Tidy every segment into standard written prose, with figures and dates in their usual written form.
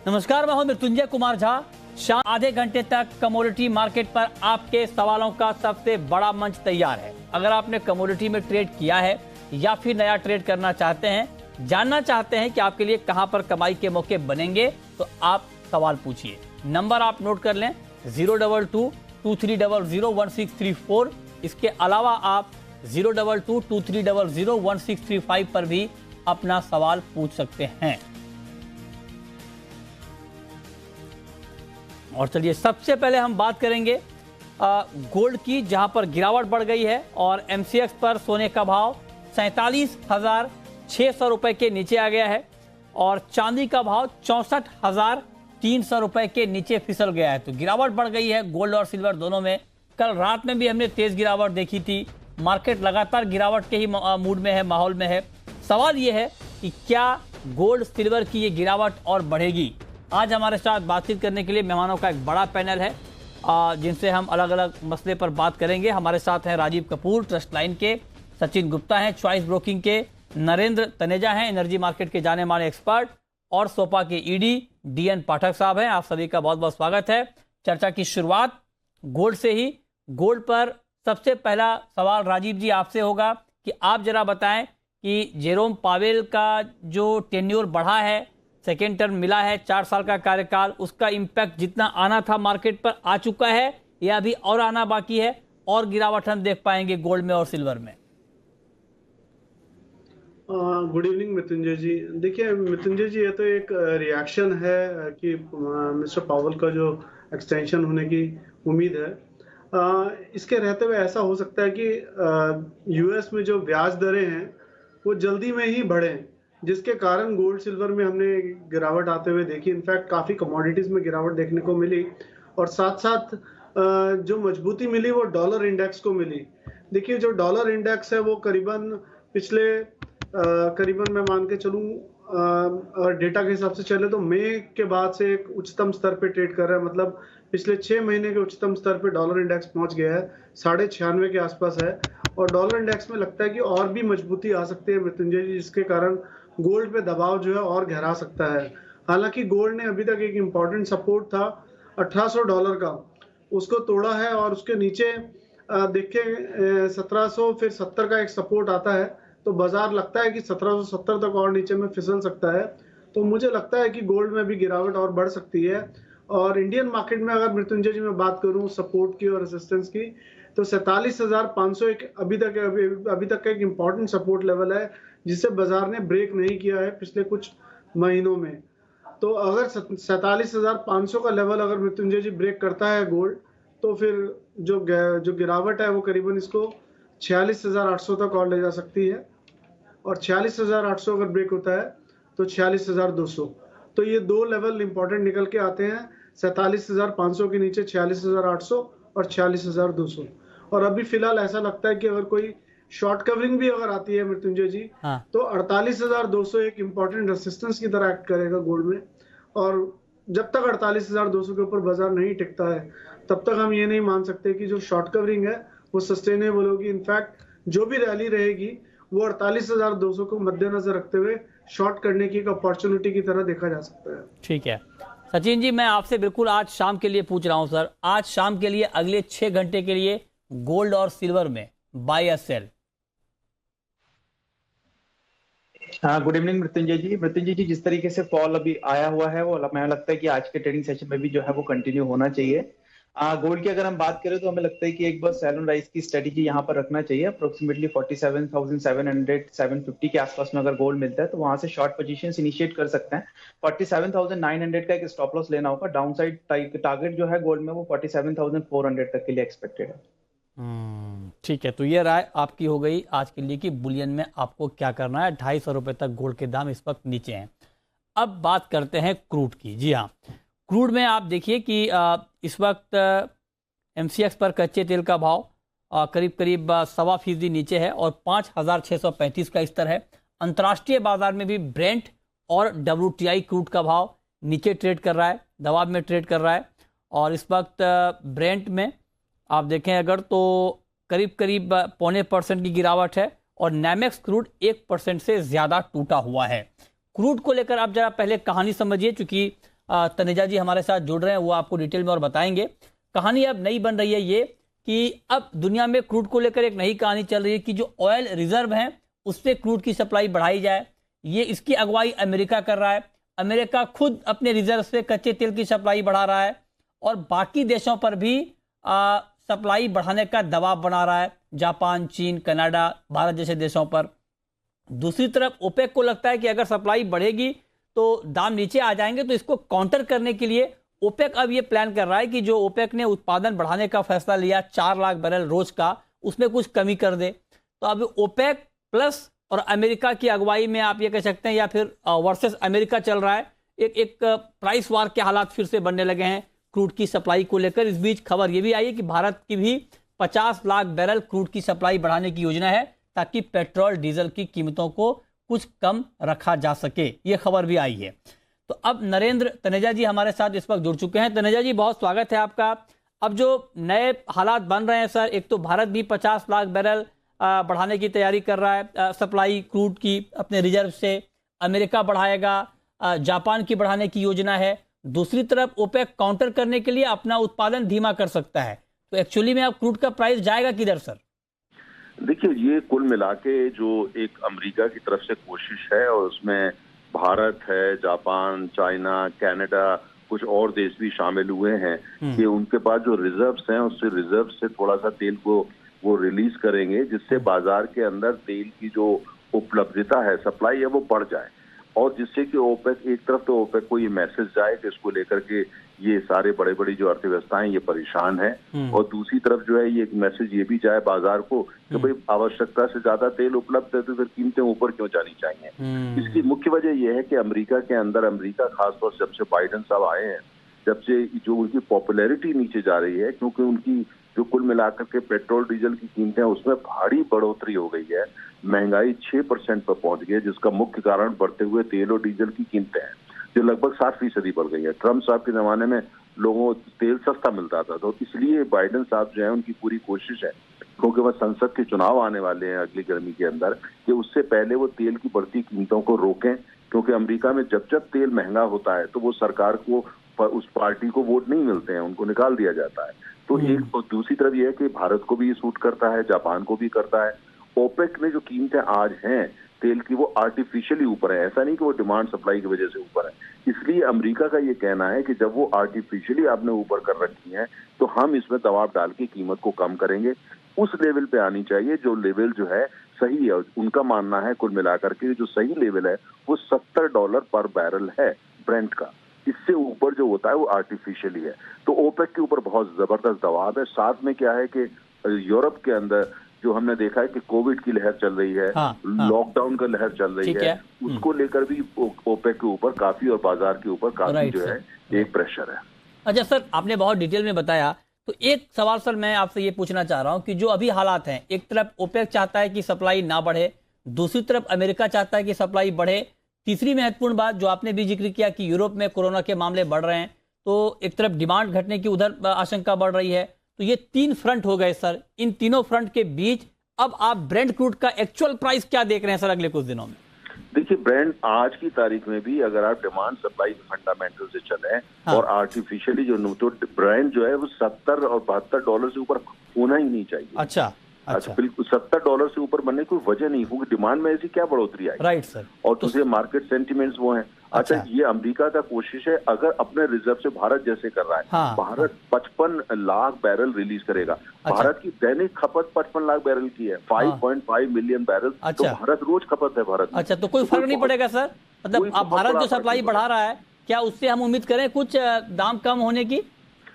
नमस्कार, मैं हूं मृत्युंजय कुमार झा। शाम आधे घंटे तक कमोडिटी मार्केट पर आपके सवालों का सबसे बड़ा मंच तैयार है। अगर आपने कमोडिटी में ट्रेड किया है या फिर नया ट्रेड करना चाहते हैं, जानना चाहते हैं कि आपके लिए कहां पर कमाई के मौके बनेंगे, तो आप सवाल पूछिए। नंबर आप नोट कर लें 02223001634। इसके अलावा आप 02223001635 पर भी अपना सवाल पूछ सकते हैं। और चलिए सबसे पहले हम बात करेंगे गोल्ड की, जहां पर गिरावट बढ़ गई है और एमसीएक्स पर सोने का भाव 47,600 रुपए के नीचे आ गया है और चांदी का भाव 64,300 रुपए के नीचे फिसल गया है। तो गिरावट बढ़ गई है गोल्ड और सिल्वर दोनों में। कल रात में भी हमने तेज गिरावट देखी थी। मार्केट लगातार गिरावट के ही मूड में है, माहौल में है। सवाल यह है कि क्या गोल्ड सिल्वर की ये गिरावट और बढ़ेगी? आज हमारे साथ बातचीत करने के लिए मेहमानों का एक बड़ा पैनल है, जिनसे हम अलग अलग मसले पर बात करेंगे। हमारे साथ हैं राजीव कपूर ट्रस्ट लाइन के, सचिन गुप्ता हैं चॉइस ब्रोकिंग के, नरेंद्र तनेजा हैं एनर्जी मार्केट के जाने माने एक्सपर्ट, और सोपा के ईडी डीएन पाठक साहब हैं। आप सभी का बहुत बहुत स्वागत है। चर्चा की शुरुआत गोल्ड से ही। गोल्ड पर सबसे पहला सवाल राजीव जी आपसे होगा कि आप जरा बताएं कि जेरोम पावेल का जो टेन्योर बढ़ा है, सेकेंड टर्म मिला है, 4 साल का कार्यकाल, उसका इंपैक्ट जितना आना था मार्केट पर आ चुका है या अभी और आना बाकी है, और गिरावट हम देख पाएंगे गोल्ड में और सिल्वर में? गुड इवनिंग मृत्युंजय जी। देखिए मृत्युंजय जी, ये तो एक रिएक्शन है कि मिस्टर पावेल का जो एक्सटेंशन होने की उम्मीद है, इसके रहते हुए ऐसा हो सकता है कि यूएस में जो ब्याज दरें हैं वो जल्दी में ही बढ़ें, जिसके कारण गोल्ड सिल्वर में हमने गिरावट आते हुए देखी। इनफैक्ट काफ़ी कमोडिटीज़ में गिरावट देखने को मिली और साथ साथ जो मजबूती मिली वो डॉलर इंडेक्स को मिली। देखिए जो डॉलर इंडेक्स है वो करीबन पिछले करीबन मैं मान के चलूँ डेटा के हिसाब से चले तो मई के बाद से एक उच्चतम स्तर पे ट्रेड कर रहा है। मतलब पिछले 6 महीने के उच्चतम स्तर पे डॉलर इंडेक्स पहुंच गया है, 96.5 के आसपास है। और डॉलर इंडेक्स में लगता है कि और भी मजबूती आ सकती है मृत्युंजय जी, जिसके कारण गोल्ड पे दबाव जो है और गहरा सकता है। हालांकि गोल्ड ने अभी तक एक इम्पॉर्टेंट सपोर्ट था $1800 का, उसको तोड़ा है और उसके नीचे देखिए 1700 फिर 70 का एक सपोर्ट आता है, तो बाजार लगता है कि 1770 तक और नीचे में फिसल सकता है। तो मुझे लगता है कि गोल्ड में भी गिरावट और बढ़ सकती है। और इंडियन मार्केट में अगर मृत्युंजय जी मैं बात करूं सपोर्ट की और रेजिस्टेंस की, तो 47,500 एक अभी तक का एक इम्पॉर्टेंट सपोर्ट लेवल है, जिसे बाजार ने ब्रेक नहीं किया है पिछले कुछ महीनों में। तो अगर 47,500 का लेवल अगर मृत्युंजय जी ब्रेक करता है गोल्ड, तो फिर जो गिरावट है वो करीबन इसको 46,800 तक और ले जा सकती है। और 46,800 अगर ब्रेक होता है तो 46,200। तो ये दो लेवल इंपॉर्टेंट निकल के आते हैं, 47,500 के नीचे 46,800 और 46,200। और अभी फिलहाल ऐसा लगता है कि अगर कोई शॉर्ट कवरिंग भी अगर आती है मृत्युंजय जी, तो 48,200 एक इंपॉर्टेंट रेसिस्टेंस की तरह एक्ट करेगा गोल्ड में। और जब तक 48,200 के ऊपर बाजार नहीं टिकता है, तब तक हम ये नहीं मान सकते कि जो शॉर्ट कवरिंग है वो सस्टेनेबल होगी। इनफैक्ट जो भी रैली रहेगी वो 48,200 को मद्देनजर रखते हुए शॉर्ट करने की एक अपॉर्चुनिटी की तरह देखा जा सकता है। ठीक है सचिन जी, मैं आपसे बिल्कुल आज शाम के लिए पूछ रहा हूं सर, आज शाम के लिए अगले 6 घंटे के लिए गोल्ड और सिल्वर में बाय या सेल? गुड इवनिंग मृत्युंजय जी। मृत्युंजय जी, जिस तरीके से फॉल अभी आया हुआ है वो हमें लगता है कि आज के ट्रेडिंग सेशन में भी जो है वो कंटिन्यू होना चाहिए। गोल्ड की अगर हम बात करें तो हमें लगता है कि एक बार सेल एंड राइज की स्ट्रेटेजी यहाँ पर रखना चाहिए। अप्रोक्सीमेटली 47,700 750 के आसपास में अगर गोल्ड मिलता है तो वहां से शॉर्ट पोजीशंस इनिशिएट कर सकते हैं। 47,900 का एक स्टॉप लॉस लेना होगा। डाउन साइड टारगेट जो है गोल्ड में वो 47,400 तक के लिए एक्सपेक्टेड है। ठीक है, तो ये राय आपकी हो गई आज के लिए कि बुलियन में आपको क्या करना है। 250 रुपए तक गोल्ड के दाम इस वक्त नीचे हैं। अब बात करते हैं क्रूड की। जी हाँ, क्रूड में आप देखिए कि इस वक्त एमसीएक्स पर कच्चे तेल का भाव करीब 1.25% नीचे है और 5,635 का स्तर है। अंतर्राष्ट्रीय बाजार में भी ब्रेंट और WTI क्रूड का भाव नीचे ट्रेड कर रहा है, दबाव में ट्रेड कर रहा है। और इस वक्त ब्रेंट में आप देखें अगर तो करीब 0.25% की गिरावट है और नैमेक्स क्रूड 1% से ज्यादा टूटा हुआ है। क्रूड को लेकर आप जरा पहले कहानी समझिए, चूंकि तनेजा जी हमारे साथ जुड़ रहे हैं, वो आपको डिटेल में और बताएंगे। कहानी अब नई बन रही है ये कि अब दुनिया में क्रूड को लेकर एक नई कहानी चल रही है कि जो ऑयल रिजर्व है उससे क्रूड की सप्लाई बढ़ाई जाए। ये इसकी अगुवाई अमेरिका कर रहा है। अमेरिका खुद अपने रिजर्व से कच्चे तेल की सप्लाई बढ़ा रहा है और बाकी देशों पर भी सप्लाई बढ़ाने का दबाव बना रहा है, जापान, चीन, कनाडा, भारत जैसे देशों पर। दूसरी तरफ ओपेक को लगता है कि अगर सप्लाई बढ़ेगी तो दाम नीचे आ जाएंगे, तो इसको काउंटर करने के लिए ओपेक अब ये प्लान कर रहा है कि जो ओपेक ने उत्पादन बढ़ाने का फैसला लिया 4 लाख बैरल रोज का, उसमें कुछ कमी कर दे। तो अब ओपेक प्लस और अमेरिका की अगुवाई में आप ये कह सकते हैं, या फिर वर्सेस अमेरिका चल रहा है। एक प्राइस वार के हालात फिर से बनने लगे हैं क्रूड की सप्लाई को लेकर। इस बीच खबर ये भी आई है कि भारत की भी 50 लाख बैरल क्रूड की सप्लाई बढ़ाने की योजना है ताकि पेट्रोल डीजल की कीमतों को कुछ कम रखा जा सके। ये खबर भी आई है। तो अब नरेंद्र तनेजा जी हमारे साथ इस वक्त जुड़ चुके हैं। तनेजा जी, बहुत स्वागत है आपका। अब जो नए हालात बन रहे हैं सर, एक तो भारत भी 50 लाख बैरल बढ़ाने की तैयारी कर रहा है सप्लाई क्रूड की अपने रिजर्व से, अमेरिका बढ़ाएगा, जापान की बढ़ाने की योजना है। दूसरी तरफ ओपेक काउंटर करने के लिए अपना उत्पादन धीमा कर सकता है। तो एक्चुअली में अब क्रूड का प्राइस जाएगा किधर सर? देखिए, ये कुल मिला के जो एक अमेरिका की तरफ से कोशिश है और उसमें भारत है, जापान, चाइना, कनाडा, कुछ और देश भी शामिल हुए हैं कि उनके पास जो रिजर्व्स हैं उससे रिजर्व से थोड़ा सा तेल को वो रिलीज करेंगे, जिससे बाजार के अंदर तेल की जो उपलब्धता है, सप्लाई है, वो बढ़ जाए और जिससे कि ओपेक, एक तरफ तो ओपेक को ये मैसेज जाए कि इसको लेकर के ये सारे बड़े बड़ी जो अर्थव्यवस्थाएं ये परेशान है, और दूसरी तरफ जो है ये एक मैसेज ये भी जाए बाजार को कि भाई आवश्यकता से ज्यादा तेल उपलब्ध है तो फिर कीमतें ऊपर क्यों जानी चाहिए। इसकी मुख्य वजह यह है कि अमेरिका के अंदर, अमेरिका खासतौर से जब से बाइडेन साहब आए हैं, जब से जो उनकी पॉपुलैरिटी नीचे जा रही है, क्योंकि उनकी जो कुल मिलाकर के पेट्रोल डीजल की कीमतें उसमें भारी बढ़ोतरी हो गई है, महंगाई 6% पर पहुंच गई है, जिसका मुख्य कारण बढ़ते हुए तेल और डीजल की कीमतें हैं जो लगभग 60% बढ़ गई है। ट्रम्प साहब के जमाने में लोगों को तेल सस्ता मिलता था, तो इसलिए बाइडेन साहब जो है उनकी पूरी कोशिश है, क्योंकि वह संसद के चुनाव आने वाले हैं अगली गर्मी के अंदर, कि उससे पहले वो तेल की बढ़ती कीमतों को रोकें, क्योंकि अमेरिका में जब जब तेल महंगा होता है तो वो सरकार को, उस पार्टी को वोट नहीं मिलते हैं, उनको निकाल दिया जाता है। तो एक, और दूसरी तरफ यह है कि भारत को भी ये सूट करता है, जापान को भी करता है। ओपेक में जो कीमतें आज हैं तेल की, वो आर्टिफिशियली ऊपर है, ऐसा नहीं कि वो डिमांड सप्लाई की वजह से ऊपर है। इसलिए अमेरिका का ये कहना है कि जब वो आर्टिफिशियली आपने ऊपर कर रखी है तो हम इसमें दबाव डाल के कीमत को कम करेंगे, उस लेवल पे आनी चाहिए जो लेवल जो है सही है। उनका मानना है कुल मिलाकर के जो सही लेवल है वो $70 पर बैरल है ब्रेंट का, इससे ऊपर जो होता है वो आर्टिफिशियली है। तो ओपेक के ऊपर बहुत जबरदस्त दबाव है। साथ में क्या है कि यूरोप के अंदर जो हमने देखा है कि कोविड की लहर चल रही है, लॉकडाउन का लहर चल रही है, उसको लेकर भी ओपेक के ऊपर काफी, और बाजार के ऊपर काफी जो है एक प्रेशर है। अच्छा सर, आपने बहुत डिटेल में बताया, तो एक सवाल सर मैं आपसे ये पूछना चाह रहा हूं कि जो अभी हालात हैं, एक तरफ ओपेक चाहता है कि सप्लाई ना बढ़े, दूसरी तरफ अमेरिका चाहता है कि सप्लाई बढ़े, तीसरी महत्वपूर्ण बात जो आपने भी जिक्र किया कि यूरोप में कोरोना के मामले बढ़ रहे हैं, तो एक तरफ डिमांड घटने की उधर आशंका बढ़ रही है। तो ये 3 फ्रंट हो गए सर। इन तीनों फ्रंट के बीच अब आप ब्रेंट क्रूड का एक्चुअल प्राइस क्या देख रहे हैं सर अगले कुछ दिनों में? देखिए, ब्रेंट आज की तारीख में भी अगर आप डिमांड सप्लाई फंडामेंटल से चले और आर्टिफिशियली जो, तो ब्रेंट जो है वो $70 और $72 से ऊपर होना ही नहीं चाहिए। अच्छा, बिल्कुल $70 से ऊपर बनने की कोई वजह नहीं, क्योंकि डिमांड में ऐसी क्या बढ़ोतरी आई। Right sir. और दूसरे मार्केट सेंटिमेंट्स वो हैं। अच्छा, ये अमेरिका का कोशिश है, अगर अपने रिजर्व से भारत जैसे कर रहा है, भारत 55 लाख बैरल रिलीज करेगा। भारत की दैनिक खपत 55 लाख बैरल की है, 5.5 मिलियन बैरल। तो भारत रोज खपत है भारत में। अच्छा, तो कोई फर्क नहीं पड़ेगा सर? मतलब अब भारत जो सप्लाई बढ़ा रहा है, क्या उससे हम उम्मीद करें कुछ दाम कम होने की,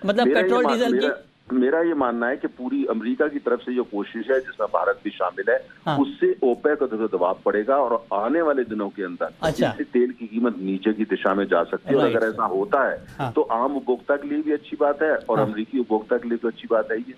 मतलब पेट्रोल डीजल की? मेरा ये मानना है कि पूरी अमेरिका की तरफ से जो कोशिश है, जिसमें भारत भी शामिल है, उससे ओपेक को दबाव पड़ेगा और आने वाले दिनों के अंदर इससे तेल की कीमत नीचे की दिशा में जा सकती है। और अगर ऐसा होता है तो आम उपभोक्ता के लिए भी अच्छी बात है और अमेरिकी उपभोक्ता के लिए तो अच्छी बात है ये।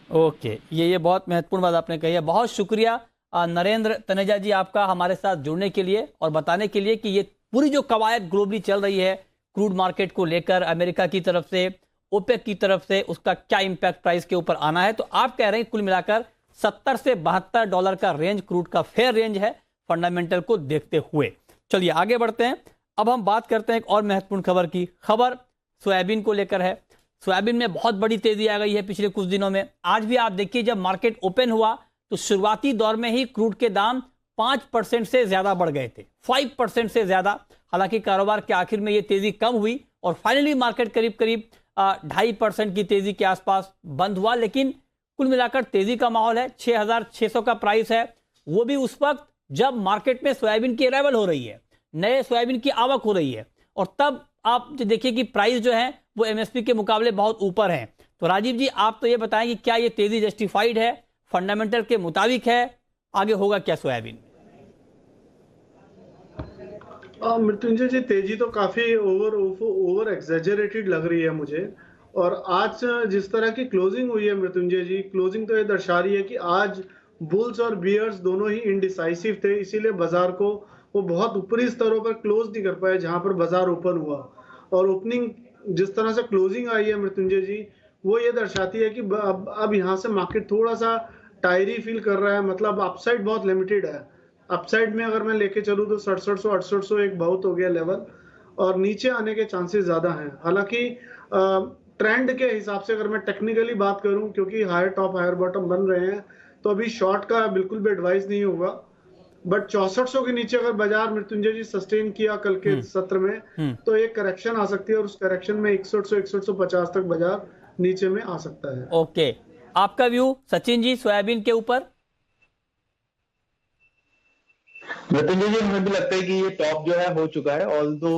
ओके, ये बहुत महत्वपूर्ण बात आपने कही है। बहुत शुक्रिया नरेंद्र तनेजा जी आपका हमारे साथ जुड़ने के लिए और बताने के लिए कि ये पूरी जो कवायद ग्लोबली चल रही है क्रूड मार्केट को लेकर, अमेरिका की तरफ से, ओपेक की तरफ से, उसका क्या इंपैक्ट प्राइस के ऊपर आना है। तो आप कह रहे हैं कुल मिलाकर $70 से $72 का रेंज क्रूड का फेयर रेंज है फंडामेंटल को देखते हुए। चलिए आगे बढ़ते हैं। अब हम बात करते हैं एक और महत्वपूर्ण खबर की। खबर सोयाबीन को लेकर है। सोयाबीन में बहुत बड़ी तेजी आ गई है पिछले कुछ दिनों में। आज भी आप देखिए, जब मार्केट ओपन हुआ तो शुरुआती दौर में ही क्रूड के दाम 5% से ज्यादा बढ़ गए थे, 5% से ज्यादा। हालांकि कारोबार के आखिर में ये तेजी कम हुई और फाइनली मार्केट करीब करीब 2.5% की तेजी के आसपास बंद हुआ। लेकिन कुल मिलाकर तेजी का माहौल है। 6,600 का प्राइस है, वो भी उस वक्त जब मार्केट में सोयाबीन की अराइवल हो रही है, नए सोयाबीन की आवक हो रही है, और तब आप देखिए कि प्राइस जो है वो एमएसपी के मुकाबले बहुत ऊपर है। तो राजीव जी, आप तो ये बताएं कि क्या ये तेजी जस्टिफाइड है, फंडामेंटल के मुताबिक है, आगे होगा क्या सोयाबीन? मृत्युंजय जी, तेजी तो काफी ओवर एक्सेजरेटेड लग रही है मुझे। और आज जिस तरह की क्लोजिंग हुई है मृत्युंजय जी, क्लोजिंग तो ये दर्शा रही है कि आज बुल्स और बियर्स दोनों ही इनडिसाइसिव थे, इसीलिए बाजार को वो बहुत ऊपरी स्तरों पर क्लोज नहीं कर पाए जहां पर बाजार ओपन हुआ। और ओपनिंग जिस तरह से क्लोजिंग आई है मृत्युंजय जी, वो ये दर्शाती है कि अब यहाँ से मार्केट थोड़ा सा टायरी फील कर रहा है। मतलब अपसाइड बहुत लिमिटेड है। अपसाइड में अगर मैं लेके चलूँ तो 6700 6800 एक बहुत हो गया लेवल, और नीचे आने के चांसेस ज्यादा हैं। हालांकि ट्रेंड के हिसाब से अगर मैं टेक्निकली बात करूं, क्योंकि हायर टॉप हायर बॉटम बन रहे हैं, तो अभी शॉर्ट का बिल्कुल भी एडवाइस नहीं होगा। बट 6400 के नीचे अगर बाजार मृत्युंजय जी सस्टेन किया कल के सत्र में, तो एक करेक्शन आ सकती है, और उस करेक्शन में 6150 तक बाजार नीचे में आ सकता है। ओके, आपका व्यू सचिन जी सोयाबीन के ऊपर? मृत्युंजय जी, हमें भी लगता है कि ये टॉप जो है हो चुका है। ऑल्दो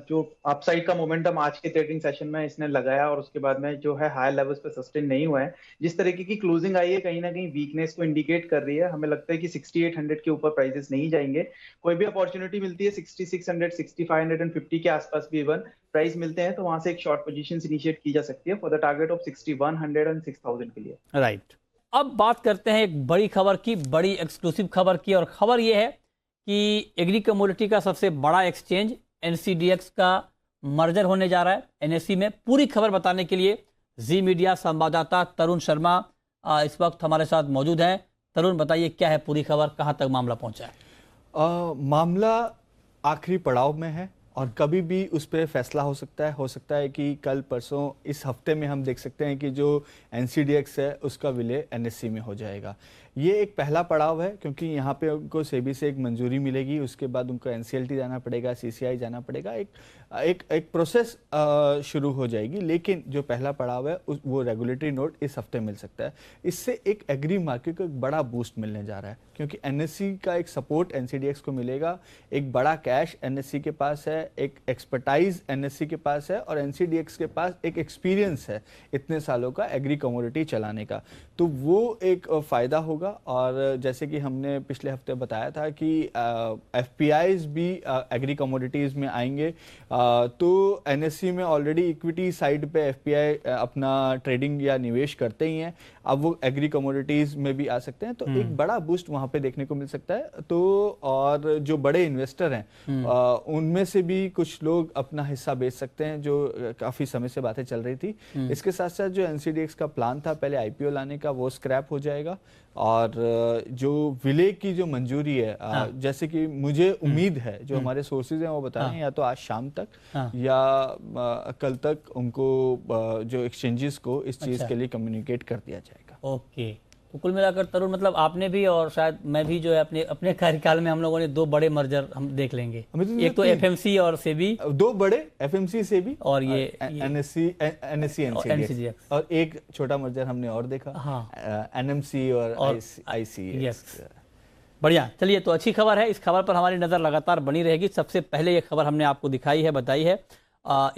जो अपसाइड का मोमेंटम आज के ट्रेडिंग सेशन में इसने लगाया और उसके बाद में जो है हायर लेवल्स पे सस्टेन नहीं हुआ है। जिस तरीके की क्लोजिंग आई है, कहीं ना कहीं वीकनेस को इंडिकेट कर रही है। हमें लगता है कि 6800 के ऊपर प्राइसेस नहीं जाएंगे। कोई भी अपॉर्चुनिटी मिलती है 6600 6550 के आसपास भी इवन प्राइस मिलते हैं, तो वहां से एक शॉर्ट पोजीशन इनिशिएट की जा सकती है for the target of 6100 and 6000 के लिए। राइट। अब बात करते हैं एक बड़ी खबर की, बड़ी एक्सक्लूसिव खबर की, और खबर यह है कि एग्री कमोडिटी का सबसे बड़ा एक्सचेंज एनसीडीएक्स का मर्जर होने जा रहा है एनएससी में। पूरी खबर बताने के लिए जी मीडिया संवाददाता तरुण शर्मा इस वक्त हमारे साथ मौजूद हैं। तरुण, बताइए क्या है पूरी खबर, कहां तक मामला पहुंचा है? मामला आखिरी पड़ाव में है और कभी भी उस पर फैसला हो सकता है कि कल परसों इस हफ्ते में हम देख सकते हैं कि जो एनसीडीएक्स है उसका विलय एनएससी में हो जाएगा। ये एक पहला पड़ाव है, क्योंकि यहाँ पे उनको सेबी से एक मंजूरी मिलेगी, उसके बाद उनको एनसीएलटी जाना पड़ेगा, सीसीआई जाना पड़ेगा, एक प्रोसेस शुरू हो जाएगी। लेकिन जो पहला पड़ाव है वो रेगुलेटरी नोट इस हफ्ते मिल सकता है। इससे एक एग्री मार्केट को एक बड़ा बूस्ट मिलने जा रहा है, क्योंकि एनएससी का एक सपोर्ट एनसीडीएक्स को मिलेगा। एक बड़ा कैश एनएससी के पास है, एक एक्सपर्टाइज एनएससी के पास है, और एनसीडीएक्स के पास एक एक्सपीरियंस है इतने सालों का एग्री कमोडिटी चलाने का। तो वो एक फायदा होगा। और जैसे कि हमने पिछले हफ्ते बताया था कि एफपीआईज भी एग्री कमोडिटीज में आएंगे, तो एनएससी में ऑलरेडी इक्विटी साइड पे एफपीआई अपना ट्रेडिंग या निवेश करते ही हैं, अब वो एग्री कमोडिटीज में भी आ सकते हैं। तो एक बड़ा बूस्ट वहां पे देखने को मिल सकता है। तो और जो बड़े इन्वेस्टर हैं उनमें से भी कुछ लोग अपना हिस्सा बेच सकते हैं, जो काफी समय से बातें चल रही थी। इसके साथ साथ जो एनसीडीएक्स का प्लान था पहले आईपीओ लाने का, वो स्क्रैप हो जाएगा। और जो विलय की जो मंजूरी है, जैसे कि मुझे उम्मीद है, जो हमारे सोर्सेज हैं वो बता रहे हैं, या तो आज शाम तक या कल तक उनको जो एक्सचेंजेस को इस चीज के लिए कम्युनिकेट कर दिया जाएगा। ओके, तो कुल मिलाकर तरुण, मतलब आपने भी और शायद मैं भी जो है अपने कार्यकाल में हम लोगों ने 2 बड़े मर्जर हम देख लेंगे। एक तो एफएमसी और सेबी, 2 बड़े एफएमसी सेबी, और ये एनएससी एनसीडीएक्स, और एक छोटा मर्जर हमने और देखा, एनएमसी और आईसीएक्स। बढ़िया, चलिए, तो अच्छी खबर है। इस खबर पर हमारी नजर लगातार बनी रहेगी। सबसे पहले ये खबर हमने आपको दिखाई है, बताई है।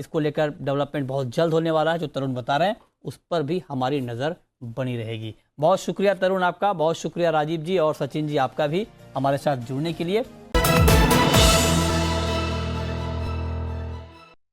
इसको लेकर डेवलपमेंट बहुत जल्द होने वाला है, जो तरुण बता रहे हैं उस पर भी हमारी नजर बनी रहेगी। बहुत शुक्रिया तरुण आपका, बहुत शुक्रिया राजीव जी और सचिन जी आपका भी हमारे साथ जुड़ने के लिए।